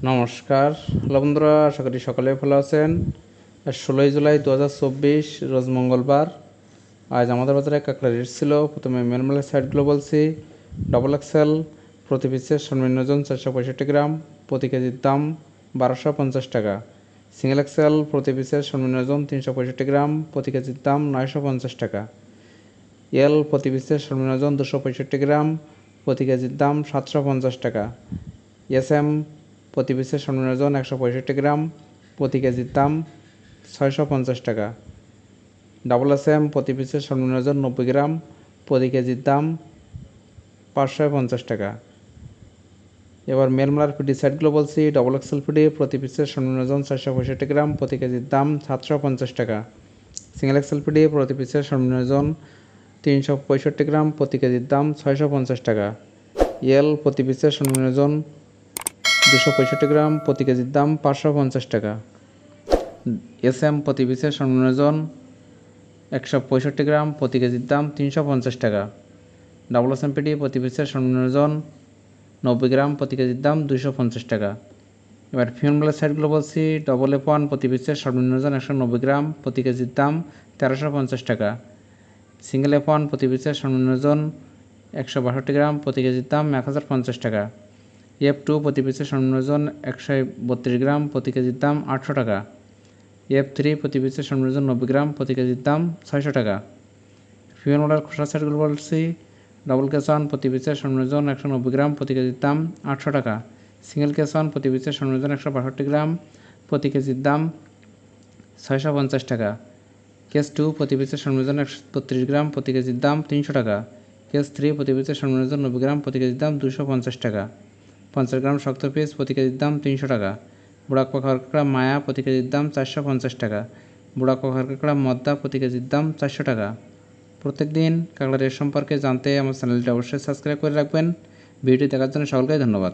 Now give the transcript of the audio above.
নমস্কার হ্যালো বন্ধুরা, আশা করি সকলে ভালো আছেন। 16 জুলাই 2024 রোজ মঙ্গলবার। আজ আমাদের বাজারে কাঁকড়া রেট ছিল। প্রথমে মেলমেলের সাইডগুলো বলছি। ডবল এক্সেল প্রতি পিসের সর্বনিম্ন ওজন 465 গ্রাম, প্রতি কেজির দাম 1250 টাকা। সিঙ্গেল এক্সেল প্রতি পিসের সর্বনিম্ন ওজন 365 গ্রাম, প্রতি কেজির দাম 950 টাকা। এল প্রতি পিসের সর্বনিম্ন ওজন 265 গ্রাম, প্রতি কেজির দাম 750 টাকা। এসএম প্রতি পিসের সর্বনিম্ন ওজন 165 গ্রাম, প্রতি কেজির দাম 650 টাকা। ডাবল এসএম প্রতি পিসের সর্বনিম্ন ওজন 90 গ্রাম, প্রতি কেজির দাম 550 টাকা। এবার মেলমালার পিডি সাইডগুলো বলছি। ডবল এক্সেল পিডি প্রতি পিসের সর্বনিম্ন ওজন 465 গ্রাম, প্রতি কেজির দাম 750 টাকা। সিঙ্গেল এক্সেল পিডি প্রতি পিসের সর্বনিম্ন ওজন 365 গ্রাম, প্রতি কেজির দাম 650 টাকা। এল প্রতি পিসের সর্বনিম্ন ওজন 265 গ্রাম, প্রতি কেজির দাম 550 টাকা। এসএম প্রতি পিসের সর্বনিম্ন ওজন 165 গ্রাম, প্রতি কেজির দাম 350 টাকা। ডাবল এসএম পিডি প্রতি পিসের সর্বনিম্ন ওজন 90 গ্রাম, প্রতি কেজির দাম 250 টাকা। এবার ফিমেল সাইডগুলো বলছি। ডবল F1 প্রতি পিসের সর্বনিম্ন ওজন 190 গ্রাম, প্রতি কেজির দাম 1350 টাকা। সিঙ্গেল F1 প্রতি পিসের সর্বনিম্ন ওজন 162 গ্রাম, প্রতি কেজির দাম 1050 টাকা। F2 প্রতি পিসের সর্বনিম্ন ওজন 132 গ্রাম, প্রতি কেজির দাম 800 টাকা। F3 প্রতি পিসের সর্বনিম্ন ওজন 90 গ্রাম, প্রতি কেজির দাম 600 টাকা। ফিমেল মডেল খোসা সাইডগুলো বলছি। ডবল কেস1 প্রতি পিসের সর্বনিম্ন ওজন 190 গ্রাম, প্রতি কেজির দাম 800 টাকা। সিঙ্গেল কেস1 প্রতি পিসের সর্বনিম্ন ওজন 162 গ্রাম, প্রতি কেজির দাম 650 টাকা। কেস2 প্রতি পিসের সর্বনিম্ন ওজন 132 গ্রাম, প্রতি কেজির দাম 300 টাকা। কেস3 প্রতি পিসের সর্বনিম্ন ওজন 90 গ্রাম, প্রতি কেজির দাম 250 টাকা। 50 গ্রাম শক্ত পিস প্রতি কেজির দাম 300 টাকা। বুড়াক পাখার কাঁকড়া মায়া প্রতি কেজির দাম 450 টাকা। বুড়াক পাখার কাঁকড়া মদ্দা প্রতি কেজির দাম 400 টাকা। প্রত্যেক দিন কাঁকড়া রেট সম্পর্কে জানতে আমার চ্যানেলটি অবশ্যই সাবস্ক্রাইব করে রাখবেন। ভিডিওটি দেখার জন্য সকলকে ধন্যবাদ।